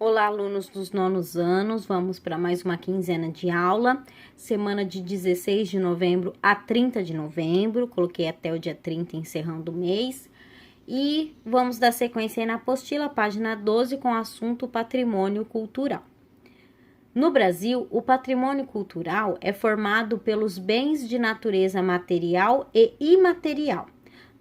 Olá, alunos dos nonos anos, vamos para mais uma quinzena de aula, semana de 16 de novembro a 30 de novembro, coloquei até o dia 30 encerrando o mês, e vamos dar sequência aí na apostila, página 12, com o assunto patrimônio cultural. No Brasil, o patrimônio cultural é formado pelos bens de natureza material e imaterial,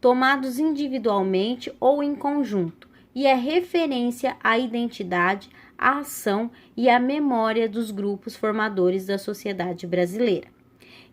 tomados individualmente ou em conjunto, e é referência à identidade, à ação e à memória dos grupos formadores da sociedade brasileira.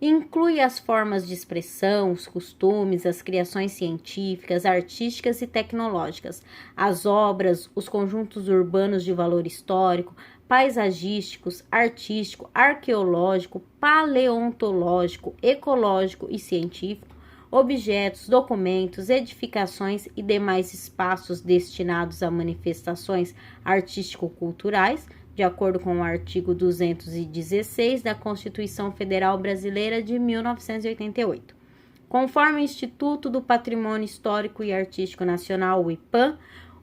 Inclui as formas de expressão, os costumes, as criações científicas, artísticas e tecnológicas, as obras, os conjuntos urbanos de valor histórico, paisagísticos, artístico, arqueológico, paleontológico, ecológico e científico, objetos, documentos, edificações e demais espaços destinados a manifestações artístico-culturais, de acordo com o artigo 216 da Constituição Federal Brasileira de 1988. Conforme o Instituto do Patrimônio Histórico e Artístico Nacional, o IPAM,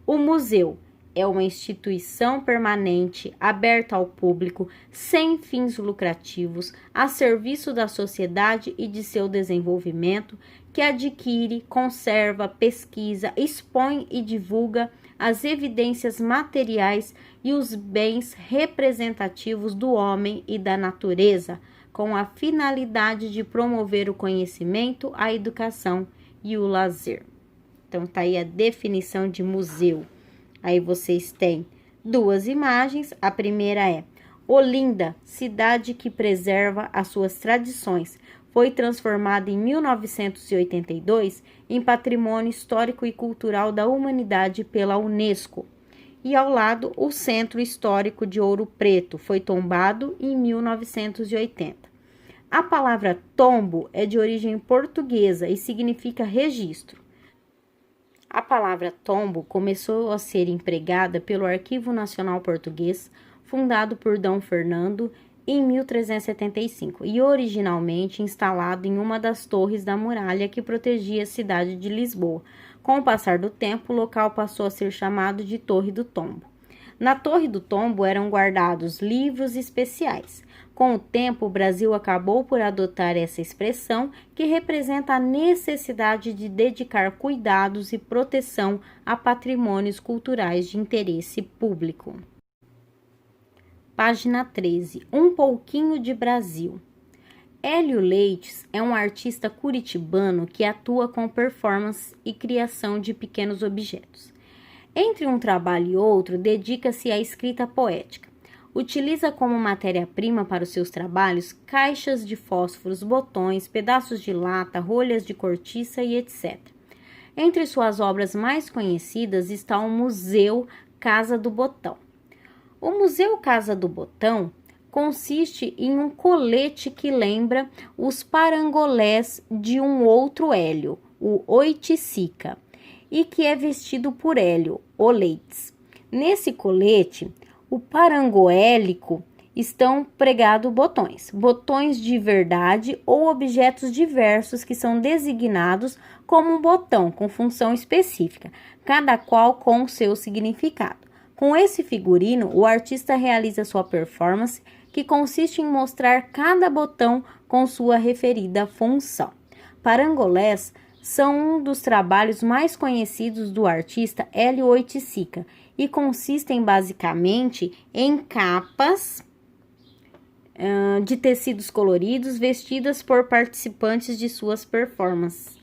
o museu é uma instituição permanente, aberta ao público, sem fins lucrativos, a serviço da sociedade e de seu desenvolvimento, que adquire, conserva, pesquisa, expõe e divulga as evidências materiais e os bens representativos do homem e da natureza, com a finalidade de promover o conhecimento, a educação e o lazer. Então, tá aí a definição de museu. Aí vocês têm duas imagens. A primeira é Olinda, cidade que preserva as suas tradições. Foi transformada em 1982 em Patrimônio Histórico e Cultural da Humanidade pela Unesco. E ao lado, o Centro Histórico de Ouro Preto, foi tombado em 1980. A palavra tombo é de origem portuguesa e significa registro. A palavra tombo começou a ser empregada pelo Arquivo Nacional Português, fundado por D. Fernando em 1375 e originalmente instalado em uma das torres da muralha que protegia a cidade de Lisboa. Com o passar do tempo, o local passou a ser chamado de Torre do Tombo. Na Torre do Tombo eram guardados livros especiais. Com o tempo, o Brasil acabou por adotar essa expressão, que representa a necessidade de dedicar cuidados e proteção a patrimônios culturais de interesse público. Página 13. Um pouquinho de Brasil. Hélio Leites é um artista curitibano que atua com performance e criação de pequenos objetos. Entre um trabalho e outro, dedica-se à escrita poética. Utiliza como matéria-prima para os seus trabalhos caixas de fósforos, botões, pedaços de lata, rolhas de cortiça e etc. Entre suas obras mais conhecidas está o Museu Casa do Botão. O Museu Casa do Botão consiste em um colete que lembra os parangolés de um outro Hélio, o Oiticica, e que é vestido por Hélio, o Leites. Nesse colete, o parangoélico estão pregados botões de verdade ou objetos diversos que são designados como um botão com função específica, cada qual com o seu significado. Com esse figurino, o artista realiza sua performance, que consiste em mostrar cada botão com sua referida função. Parangolés são um dos trabalhos mais conhecidos do artista Hélio Oiticica e consistem basicamente em capas de tecidos coloridos vestidas por participantes de suas performances.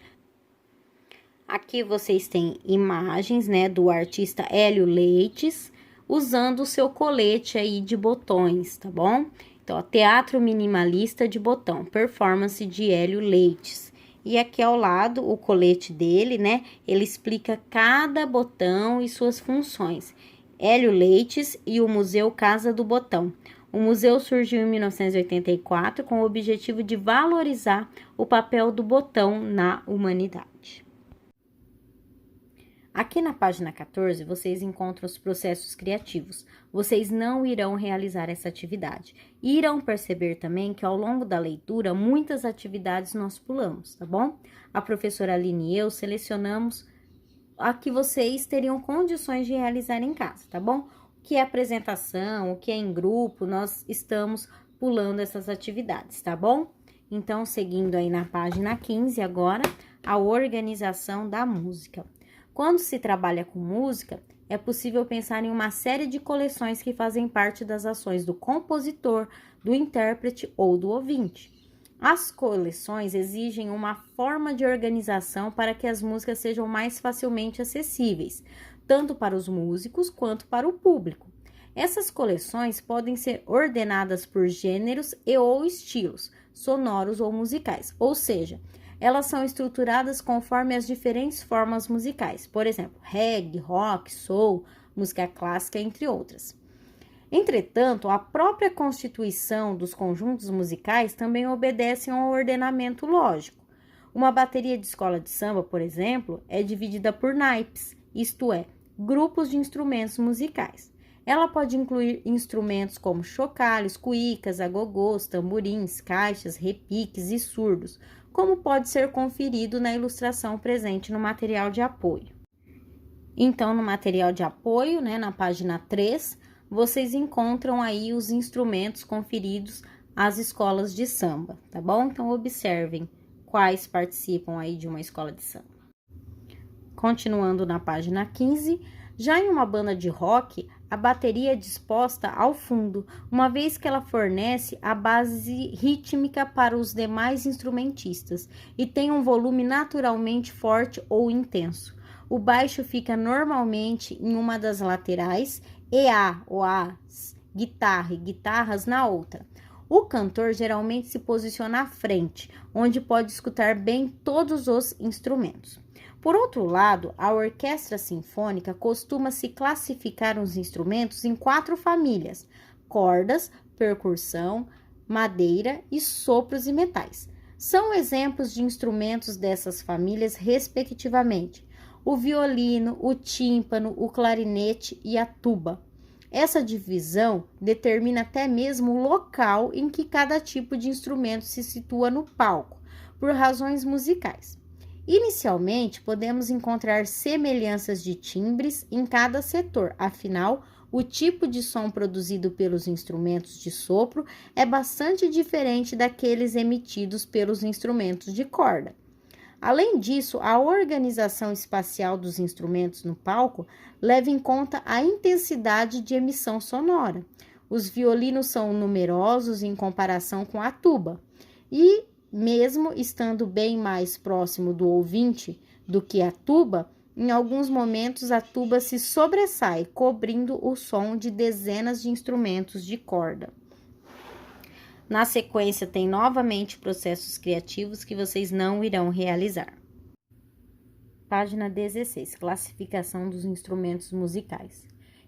Aqui vocês têm imagens, do artista Hélio Leites usando o seu colete aí de botões, tá bom? Então, Teatro Minimalista de Botão, performance de Hélio Leites. E aqui ao lado, o colete dele, ele explica cada botão e suas funções. Hélio Leites e o Museu Casa do Botão. O museu surgiu em 1984 com o objetivo de valorizar o papel do botão na humanidade. Aqui na página 14, vocês encontram os processos criativos. Vocês não irão realizar essa atividade. Irão perceber também que ao longo da leitura, muitas atividades nós pulamos, tá bom? A professora Aline e eu selecionamos a que vocês teriam condições de realizar em casa, tá bom? que é apresentação, o que é em grupo, nós estamos pulando essas atividades, tá bom? Então, seguindo aí na página 15 agora, a organização da música. Quando se trabalha com música, é possível pensar em uma série de coleções que fazem parte das ações do compositor, do intérprete ou do ouvinte. As coleções exigem uma forma de organização para que as músicas sejam mais facilmente acessíveis, tanto para os músicos quanto para o público. Essas coleções podem ser ordenadas por gêneros e ou estilos, sonoros ou musicais, ou seja, elas são estruturadas conforme as diferentes formas musicais, por exemplo, reggae, rock, soul, música clássica, entre outras. Entretanto, a própria constituição dos conjuntos musicais também obedece a um ordenamento lógico. Uma bateria de escola de samba, por exemplo, é dividida por naipes, isto é, grupos de instrumentos musicais. Ela pode incluir instrumentos como chocalhos, cuícas, agogôs, tamborins, caixas, repiques e surdos, como pode ser conferido na ilustração presente no material de apoio. Então, no material de apoio, na página 3, vocês encontram aí os instrumentos conferidos às escolas de samba, tá bom? Então, observem quais participam aí de uma escola de samba. Continuando na página 15, já em uma banda de rock, a bateria é disposta ao fundo, uma vez que ela fornece a base rítmica para os demais instrumentistas e tem um volume naturalmente forte ou intenso. O baixo fica normalmente em uma das laterais e as guitarra e guitarras na outra. O cantor geralmente se posiciona à frente, onde pode escutar bem todos os instrumentos. Por outro lado, a orquestra sinfônica costuma se classificar os instrumentos em 4 famílias: cordas, percussão, madeira e sopros e metais. São exemplos de instrumentos dessas famílias, respectivamente, o violino, o tímpano, o clarinete e a tuba. Essa divisão determina até mesmo o local em que cada tipo de instrumento se situa no palco, por razões musicais. Inicialmente, podemos encontrar semelhanças de timbres em cada setor, afinal, o tipo de som produzido pelos instrumentos de sopro é bastante diferente daqueles emitidos pelos instrumentos de corda. Além disso, a organização espacial dos instrumentos no palco leva em conta a intensidade de emissão sonora. Os violinos são numerosos em comparação com a tuba, e mesmo estando bem mais próximo do ouvinte do que a tuba, em alguns momentos a tuba se sobressai, cobrindo o som de dezenas de instrumentos de corda. Na sequência, tem novamente processos criativos que vocês não irão realizar. Página 16. Classificação dos instrumentos musicais.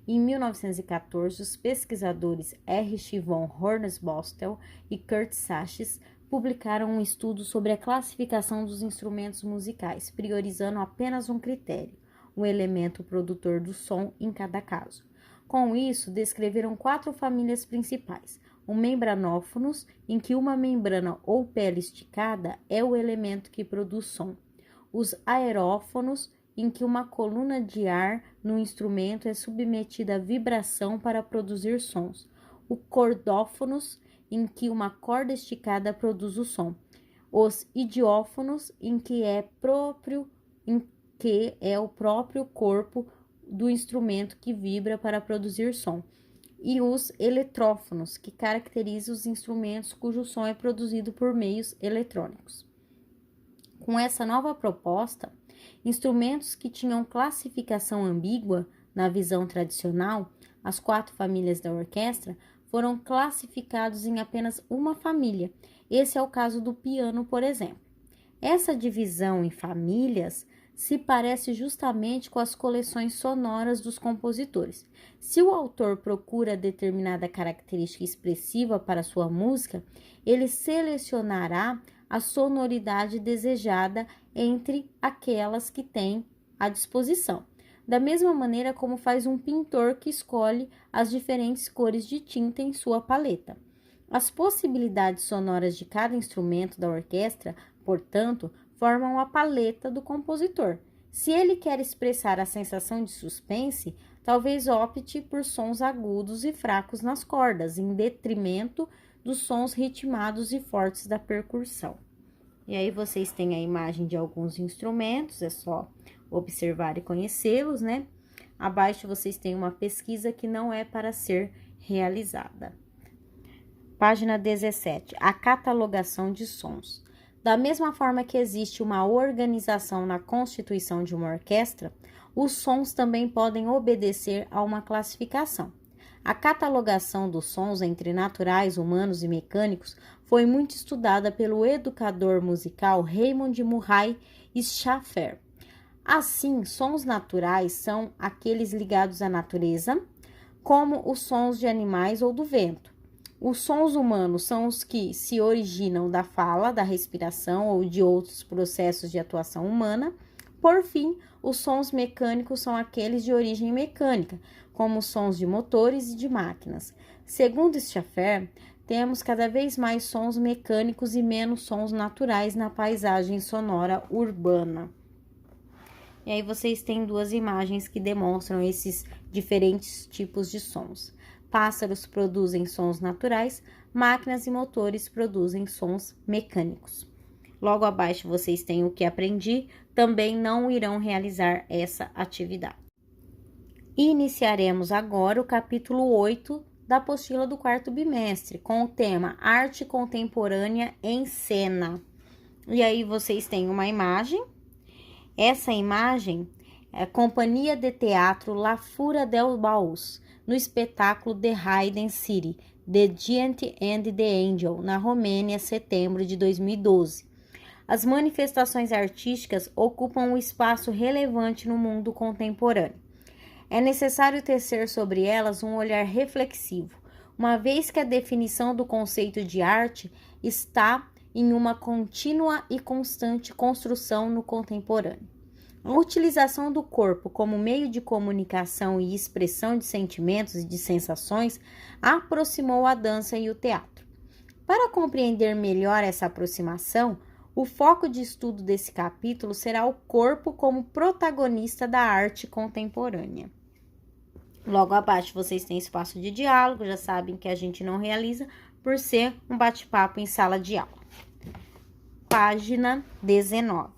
Em 1914, os pesquisadores Erich von Hornsbostel e Kurt Sachs publicaram um estudo sobre a classificação dos instrumentos musicais, priorizando apenas um critério, o elemento produtor do som em cada caso. Com isso, descreveram 4 famílias principais: o membranófonos, em que uma membrana ou pele esticada é o elemento que produz som; os aerófonos, em que uma coluna de ar no instrumento é submetida à vibração para produzir sons; o cordófonos, em que uma corda esticada produz o som; os idiófonos, em que é o próprio corpo do instrumento que vibra para produzir som; e os eletrófonos, que caracterizam os instrumentos cujo som é produzido por meios eletrônicos. Com essa nova proposta, instrumentos que tinham classificação ambígua na visão tradicional, as 4 famílias da orquestra, foram classificados em apenas uma família. Esse é o caso do piano, por exemplo. Essa divisão em famílias se parece justamente com as coleções sonoras dos compositores. Se o autor procura determinada característica expressiva para sua música, ele selecionará a sonoridade desejada entre aquelas que tem à disposição, da mesma maneira como faz um pintor que escolhe as diferentes cores de tinta em sua paleta. As possibilidades sonoras de cada instrumento da orquestra, portanto, formam a paleta do compositor. Se ele quer expressar a sensação de suspense, talvez opte por sons agudos e fracos nas cordas, em detrimento dos sons ritmados e fortes da percussão. E aí vocês têm a imagem de alguns instrumentos, é só observar e conhecê-los, né? Abaixo vocês têm uma pesquisa que não é para ser realizada. Página 17, a catalogação de sons. Da mesma forma que existe uma organização na constituição de uma orquestra, os sons também podem obedecer a uma classificação. A catalogação dos sons entre naturais, humanos e mecânicos foi muito estudada pelo educador musical Raymond Murray Schaffer. Assim, sons naturais são aqueles ligados à natureza, como os sons de animais ou do vento. Os sons humanos são os que se originam da fala, da respiração ou de outros processos de atuação humana. Por fim, os sons mecânicos são aqueles de origem mecânica, como os sons de motores e de máquinas. Segundo Schaffer, temos cada vez mais sons mecânicos e menos sons naturais na paisagem sonora urbana. E aí vocês têm duas imagens que demonstram esses diferentes tipos de sons. Pássaros produzem sons naturais, máquinas e motores produzem sons mecânicos. Logo abaixo vocês têm o que aprendi, também não irão realizar essa atividade. Iniciaremos agora o capítulo 8 da apostila do quarto bimestre, com o tema Arte Contemporânea em Cena. E aí vocês têm uma imagem. Essa imagem é a Companhia de Teatro La Fura del Baús, no espetáculo The Hidden City, The Giant and the Angel, na Romênia, setembro de 2012. As manifestações artísticas ocupam um espaço relevante no mundo contemporâneo. É necessário tecer sobre elas um olhar reflexivo, uma vez que a definição do conceito de arte está em uma contínua e constante construção no contemporâneo. A utilização do corpo como meio de comunicação e expressão de sentimentos e de sensações aproximou a dança e o teatro. Para compreender melhor essa aproximação, o foco de estudo desse capítulo será o corpo como protagonista da arte contemporânea. Logo abaixo vocês têm espaço de diálogo, já sabem que a gente não realiza por ser um bate-papo em sala de aula. Página 19.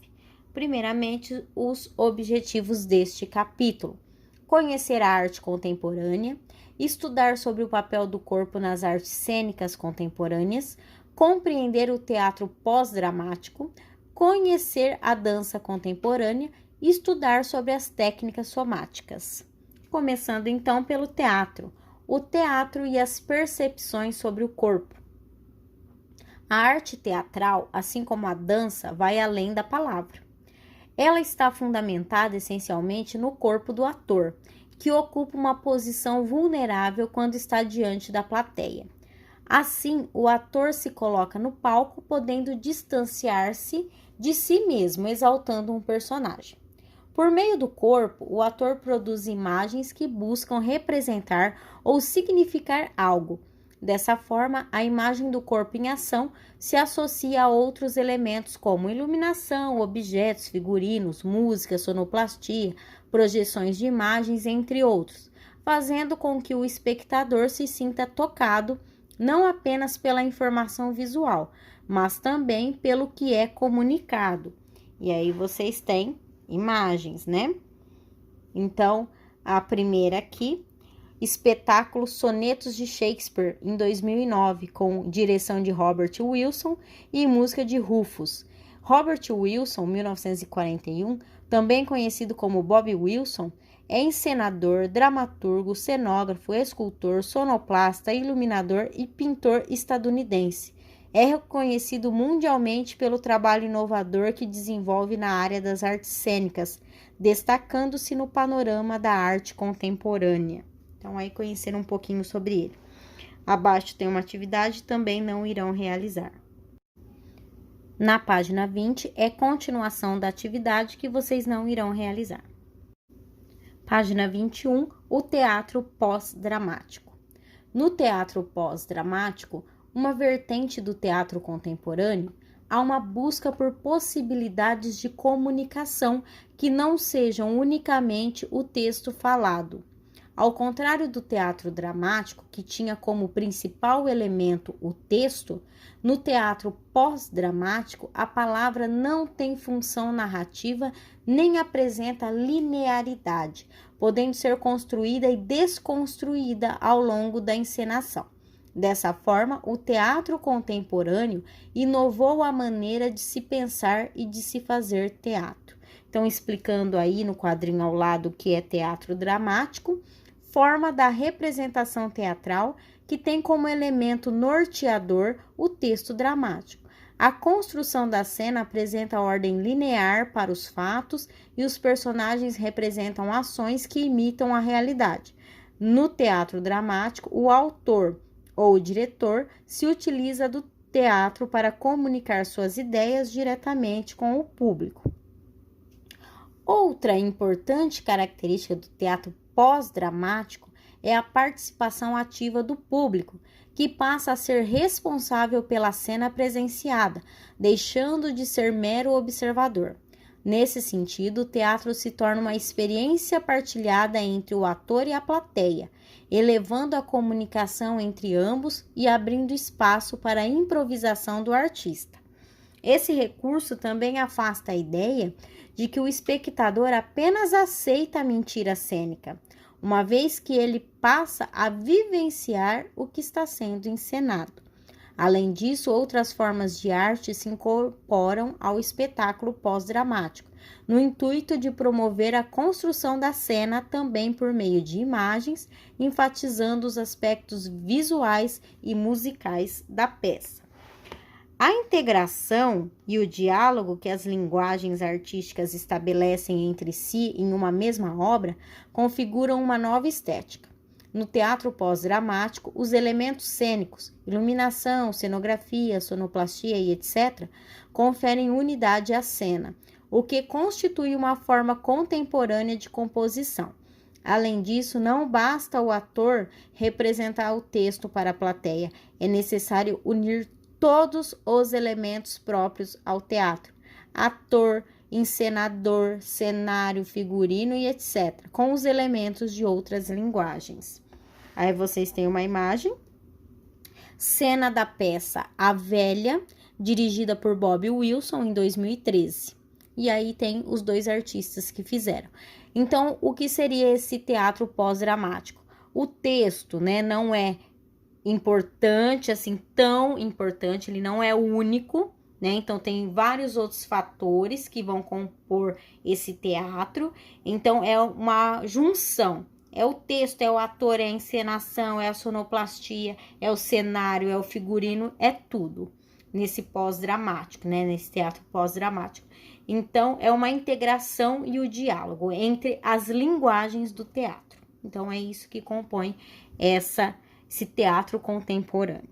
Primeiramente, os objetivos deste capítulo: conhecer a arte contemporânea, estudar sobre o papel do corpo nas artes cênicas contemporâneas, compreender o teatro pós-dramático, conhecer a dança contemporânea e estudar sobre as técnicas somáticas. Começando então pelo teatro, o teatro e as percepções sobre o corpo. A arte teatral, assim como a dança, vai além da palavra. Ela está fundamentada essencialmente no corpo do ator, que ocupa uma posição vulnerável quando está diante da plateia. Assim, o ator se coloca no palco, podendo distanciar-se de si mesmo, exaltando um personagem. Por meio do corpo, o ator produz imagens que buscam representar ou significar algo. Dessa forma, a imagem do corpo em ação se associa a outros elementos como iluminação, objetos, figurinos, música, sonoplastia, projeções de imagens, entre outros, fazendo com que o espectador se sinta tocado não apenas pela informação visual, mas também pelo que é comunicado. E aí vocês têm imagens, né? Então, a primeira aqui, espetáculo Sonetos de Shakespeare, em 2009, com direção de Robert Wilson e música de Rufus. Robert Wilson, 1941, também conhecido como Bob Wilson, é encenador, dramaturgo, cenógrafo, escultor, sonoplasta, iluminador e pintor estadunidense. É reconhecido mundialmente pelo trabalho inovador que desenvolve na área das artes cênicas, destacando-se no panorama da arte contemporânea. Então, aí conhecer um pouquinho sobre ele. Abaixo tem uma atividade que também não irão realizar. Na página 20 é continuação da atividade que vocês não irão realizar. Página 21, o teatro pós-dramático. No teatro pós-dramático, uma vertente do teatro contemporâneo, há uma busca por possibilidades de comunicação que não sejam unicamente o texto falado. Ao contrário do teatro dramático, que tinha como principal elemento o texto, no teatro pós-dramático, a palavra não tem função narrativa nem apresenta linearidade, podendo ser construída e desconstruída ao longo da encenação. Dessa forma, o teatro contemporâneo inovou a maneira de se pensar e de se fazer teatro. Então, explicando aí no quadrinho ao lado o que é teatro dramático, forma da representação teatral que tem como elemento norteador o texto dramático. A construção da cena apresenta a ordem linear para os fatos e os personagens representam ações que imitam a realidade. No teatro dramático, o autor ou o diretor se utiliza do teatro para comunicar suas ideias diretamente com o público. Outra importante característica do teatro pós-dramático é a participação ativa do público, que passa a ser responsável pela cena presenciada, deixando de ser mero observador. Nesse sentido, o teatro se torna uma experiência partilhada entre o ator e a plateia, elevando a comunicação entre ambos e abrindo espaço para a improvisação do artista. Esse recurso também afasta a ideia de que o espectador apenas aceita a mentira cênica, uma vez que ele passa a vivenciar o que está sendo encenado. Além disso, outras formas de arte se incorporam ao espetáculo pós-dramático, no intuito de promover a construção da cena também por meio de imagens, enfatizando os aspectos visuais e musicais da peça. A integração e o diálogo que as linguagens artísticas estabelecem entre si em uma mesma obra configuram uma nova estética. No teatro pós-dramático, os elementos cênicos, iluminação, cenografia, sonoplastia e etc., conferem unidade à cena, o que constitui uma forma contemporânea de composição. Além disso, não basta o ator representar o texto para a plateia, é necessário unir todos os elementos próprios ao teatro: ator, encenador, cenário, figurino e etc., com os elementos de outras linguagens. Aí vocês têm uma imagem, cena da peça A Velha, dirigida por Bob Wilson em 2013. E aí tem os dois artistas que fizeram. Então, o que seria esse teatro pós-dramático? O texto, né, não é importante, assim, tão importante, ele não é o único, né? Então, tem vários outros fatores que vão compor esse teatro. Então, é uma junção. É o texto, é o ator, é a encenação, é a sonoplastia, é o cenário, é o figurino, é tudo nesse pós-dramático, né? Nesse teatro pós-dramático. Então, é uma integração e o diálogo entre as linguagens do teatro. Então, é isso que compõe esse teatro contemporâneo.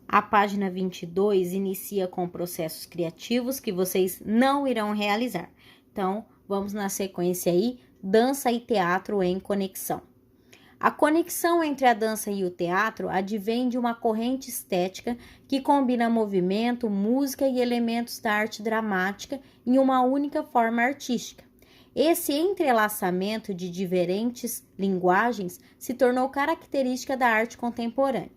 A página 22 inicia com processos criativos que vocês não irão realizar. Então, vamos na sequência aí, dança e teatro em conexão. A conexão entre a dança e o teatro advém de uma corrente estética que combina movimento, música e elementos da arte dramática em uma única forma artística. Esse entrelaçamento de diferentes linguagens se tornou característica da arte contemporânea.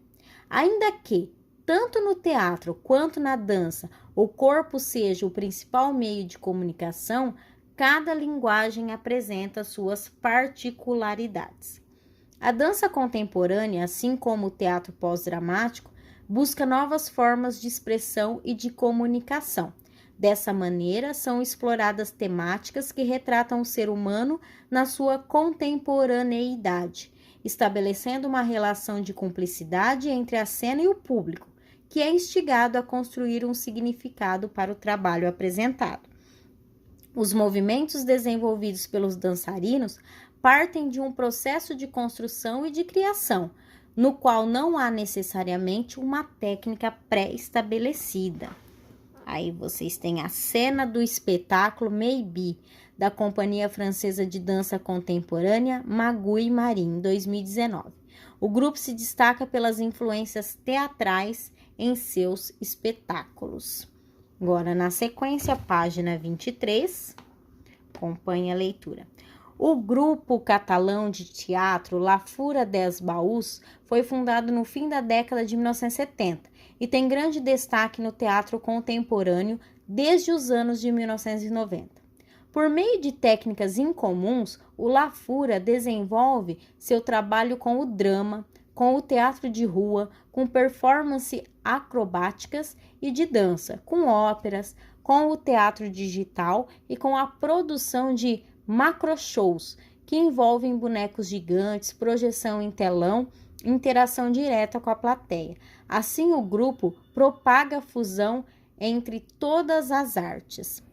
Ainda que, tanto no teatro quanto na dança, o corpo seja o principal meio de comunicação, cada linguagem apresenta suas particularidades. A dança contemporânea, assim como o teatro pós-dramático, busca novas formas de expressão e de comunicação. Dessa maneira, são exploradas temáticas que retratam o ser humano na sua contemporaneidade, estabelecendo uma relação de cumplicidade entre a cena e o público, que é instigado a construir um significado para o trabalho apresentado. Os movimentos desenvolvidos pelos dançarinos partem de um processo de construção e de criação, no qual não há necessariamente uma técnica pré-estabelecida. Aí vocês têm a cena do espetáculo Maybe, da Companhia Francesa de Dança Contemporânea Magui Marin, 2019. O grupo se destaca pelas influências teatrais em seus espetáculos. Agora, na sequência, página 23, acompanhe a leitura. O grupo catalão de teatro La Fura dels Baús foi fundado no fim da década de 1970 e tem grande destaque no teatro contemporâneo desde os anos de 1990. Por meio de técnicas incomuns, o La Fura desenvolve seu trabalho com o drama, com o teatro de rua, com performances acrobáticas e de dança, com óperas, com o teatro digital e com a produção de macro-shows, que envolvem bonecos gigantes, projeção em telão, interação direta com a plateia. Assim, o grupo propaga a fusão entre todas as artes.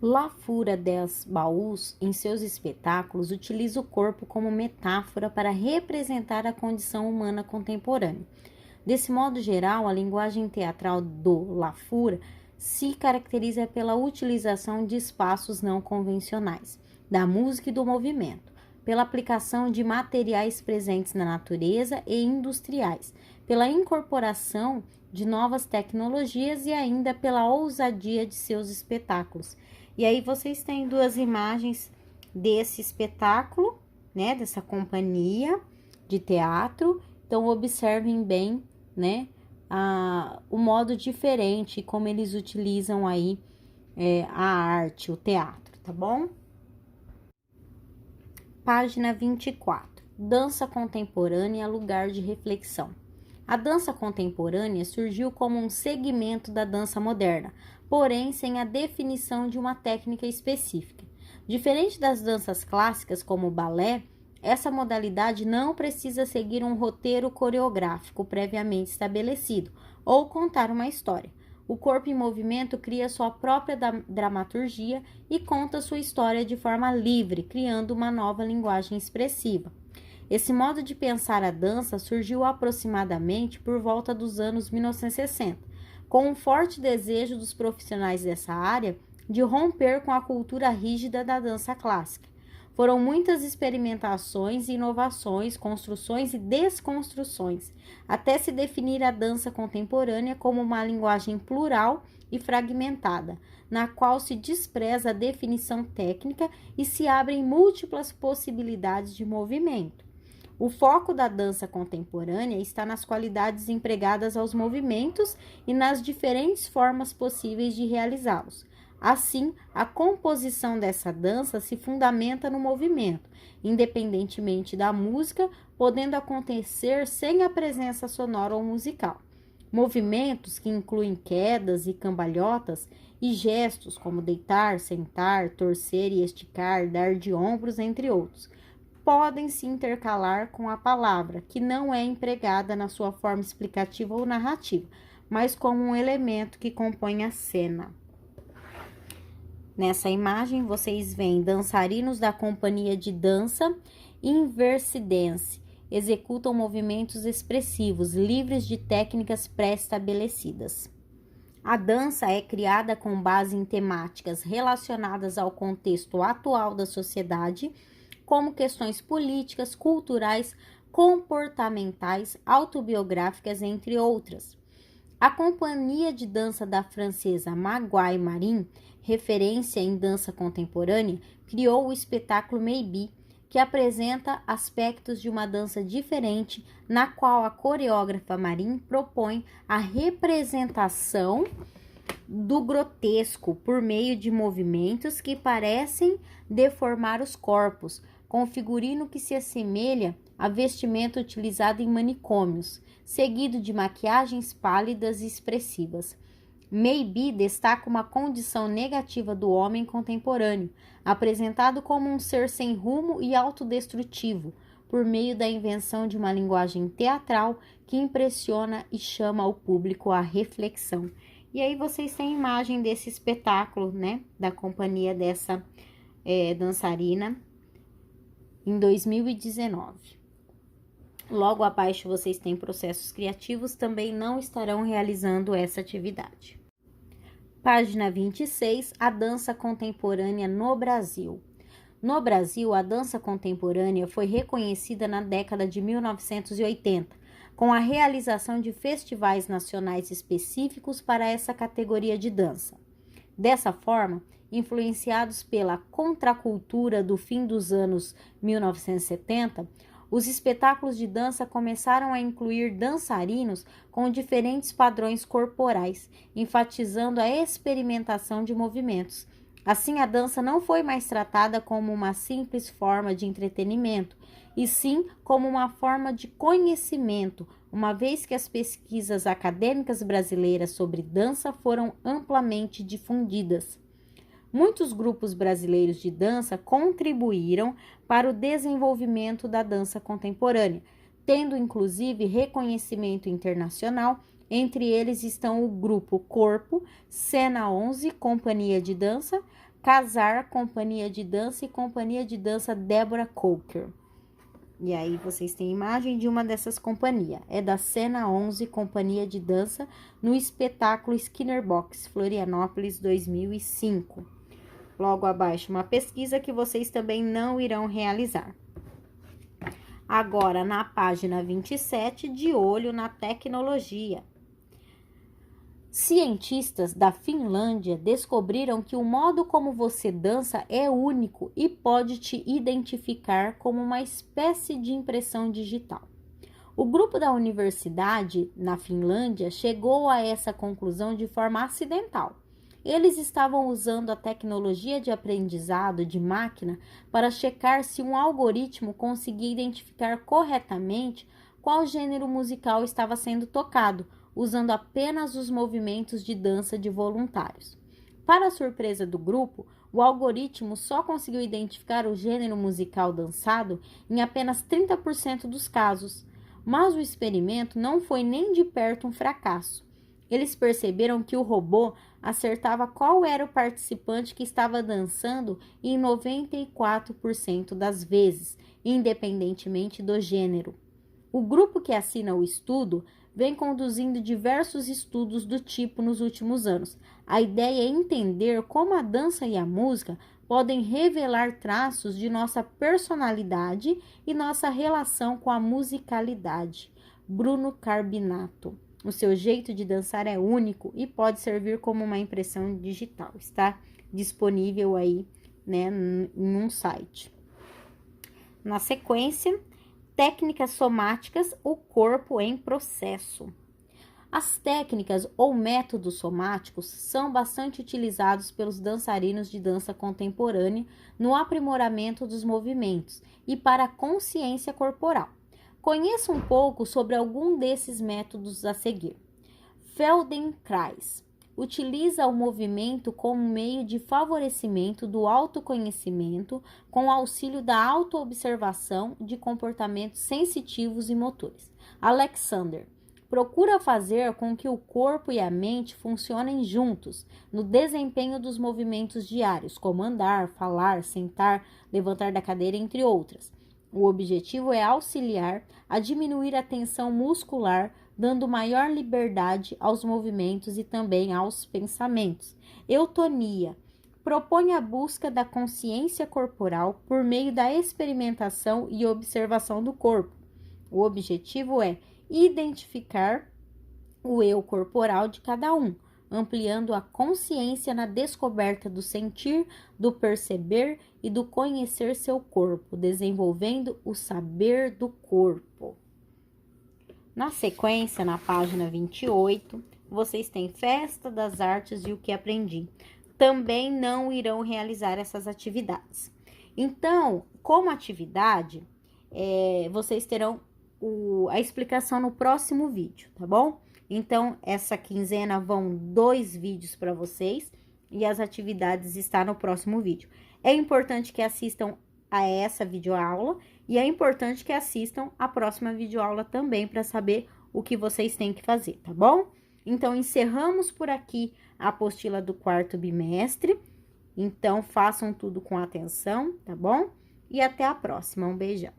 La Fura dels Baús, em seus espetáculos, utiliza o corpo como metáfora para representar a condição humana contemporânea. Desse modo geral, a linguagem teatral do La Fura se caracteriza pela utilização de espaços não convencionais, da música e do movimento, pela aplicação de materiais presentes na natureza e industriais, pela incorporação de novas tecnologias e ainda pela ousadia de seus espetáculos. E aí vocês têm duas imagens desse espetáculo, né, dessa companhia de teatro. Então observem bem, né, o modo diferente como eles utilizam aí a arte, o teatro, tá bom? Página 24. Dança contemporânea, lugar de reflexão. A dança contemporânea surgiu como um segmento da dança moderna, porém sem a definição de uma técnica específica. Diferente das danças clássicas, como o balé, essa modalidade não precisa seguir um roteiro coreográfico previamente estabelecido ou contar uma história. O corpo em movimento cria sua própria dramaturgia e conta sua história de forma livre, criando uma nova linguagem expressiva. Esse modo de pensar a dança surgiu aproximadamente por volta dos anos 1960, com um forte desejo dos profissionais dessa área de romper com a cultura rígida da dança clássica. Foram muitas experimentações e inovações, construções e desconstruções, até se definir a dança contemporânea como uma linguagem plural e fragmentada, na qual se despreza a definição técnica e se abrem múltiplas possibilidades de movimento. O foco da dança contemporânea está nas qualidades empregadas aos movimentos e nas diferentes formas possíveis de realizá-los. Assim, a composição dessa dança se fundamenta no movimento, independentemente da música, podendo acontecer sem a presença sonora ou musical. Movimentos que incluem quedas e cambalhotas e gestos como deitar, sentar, torcer e esticar, dar de ombros, entre outros, podem se intercalar com a palavra, que não é empregada na sua forma explicativa ou narrativa, mas como um elemento que compõe a cena. Nessa imagem, vocês veem dançarinos da companhia de dança Inversidance, executam movimentos expressivos, livres de técnicas pré-estabelecidas. A dança é criada com base em temáticas relacionadas ao contexto atual da sociedade, como questões políticas, culturais, comportamentais, autobiográficas, entre outras. A companhia de dança da francesa Maguai Marin, referência em dança contemporânea, criou o espetáculo Maybe, que apresenta aspectos de uma dança diferente, na qual a coreógrafa Marin propõe a representação do grotesco por meio de movimentos que parecem deformar os corpos, com figurino que se assemelha a vestimenta utilizada em manicômios, seguido de maquiagens pálidas e expressivas. Maybe destaca uma condição negativa do homem contemporâneo, apresentado como um ser sem rumo e autodestrutivo, por meio da invenção de uma linguagem teatral que impressiona e chama o público à reflexão. E aí vocês têm imagem desse espetáculo, né, da companhia dessa dançarina em 2019. Logo abaixo vocês têm processos criativos, também não estarão realizando essa atividade. Página 26, a dança contemporânea no Brasil. No Brasil, a dança contemporânea foi reconhecida na década de 1980, com a realização de festivais nacionais específicos para essa categoria de dança. Dessa forma, influenciados pela contracultura do fim dos anos 1970, os espetáculos de dança começaram a incluir dançarinos com diferentes padrões corporais, enfatizando a experimentação de movimentos. Assim, a dança não foi mais tratada como uma simples forma de entretenimento, e sim como uma forma de conhecimento, uma vez que as pesquisas acadêmicas brasileiras sobre dança foram amplamente difundidas. Muitos grupos brasileiros de dança contribuíram para o desenvolvimento da dança contemporânea, tendo inclusive reconhecimento internacional. Entre eles estão o Grupo Corpo, Cena 11, Companhia de Dança, Casar, Companhia de Dança e Companhia de Dança Deborah Coker. E aí vocês têm imagem de uma dessas companhias. É da Cena 11, Companhia de Dança, no espetáculo Skinner Box, Florianópolis, 2005. Logo abaixo, uma pesquisa que vocês também não irão realizar. Agora, na página 27, de olho na tecnologia. Cientistas da Finlândia descobriram que o modo como você dança é único e pode te identificar como uma espécie de impressão digital. O grupo da universidade na Finlândia chegou a essa conclusão de forma acidental. Eles estavam usando a tecnologia de aprendizado de máquina para checar se um algoritmo conseguia identificar corretamente qual gênero musical estava sendo tocado, usando apenas os movimentos de dança de voluntários. Para a surpresa do grupo, o algoritmo só conseguiu identificar o gênero musical dançado em apenas 30% dos casos, mas o experimento não foi nem de perto um fracasso. Eles perceberam que o robô acertava qual era o participante que estava dançando em 94% das vezes, independentemente do gênero. O grupo que assina o estudo vem conduzindo diversos estudos do tipo nos últimos anos. A ideia é entender como a dança e a música podem revelar traços de nossa personalidade e nossa relação com a musicalidade. Bruno Carbinato. O seu jeito de dançar é único e pode servir como uma impressão digital. Está disponível aí, né, em um site. Na sequência, técnicas somáticas, o corpo em processo. As técnicas ou métodos somáticos são bastante utilizados pelos dançarinos de dança contemporânea no aprimoramento dos movimentos e para a consciência corporal. Conheça um pouco sobre algum desses métodos a seguir. Feldenkrais utiliza o movimento como meio de favorecimento do autoconhecimento com o auxílio da autoobservação de comportamentos sensitivos e motores. Alexander procura fazer com que o corpo e a mente funcionem juntos no desempenho dos movimentos diários, como andar, falar, sentar, levantar da cadeira, entre outras. O objetivo é auxiliar a diminuir a tensão muscular, dando maior liberdade aos movimentos e também aos pensamentos. Eutonia propõe a busca da consciência corporal por meio da experimentação e observação do corpo. O objetivo é identificar o eu corporal de cada um, ampliando a consciência na descoberta do sentir, do perceber e do conhecer seu corpo, desenvolvendo o saber do corpo. Na sequência, na página 28, vocês têm Festa das Artes e o que aprendi. Também não irão realizar essas atividades. Então, como atividade, vocês terão a explicação no próximo vídeo, tá bom? Então, essa quinzena vão 2 vídeos para vocês e as atividades estão no próximo vídeo. É importante que assistam a essa videoaula e é importante que assistam a próxima videoaula também para saber o que vocês têm que fazer, tá bom? Então, encerramos por aqui a apostila do 4º bimestre. Então, façam tudo com atenção, tá bom? E até a próxima. Um beijão.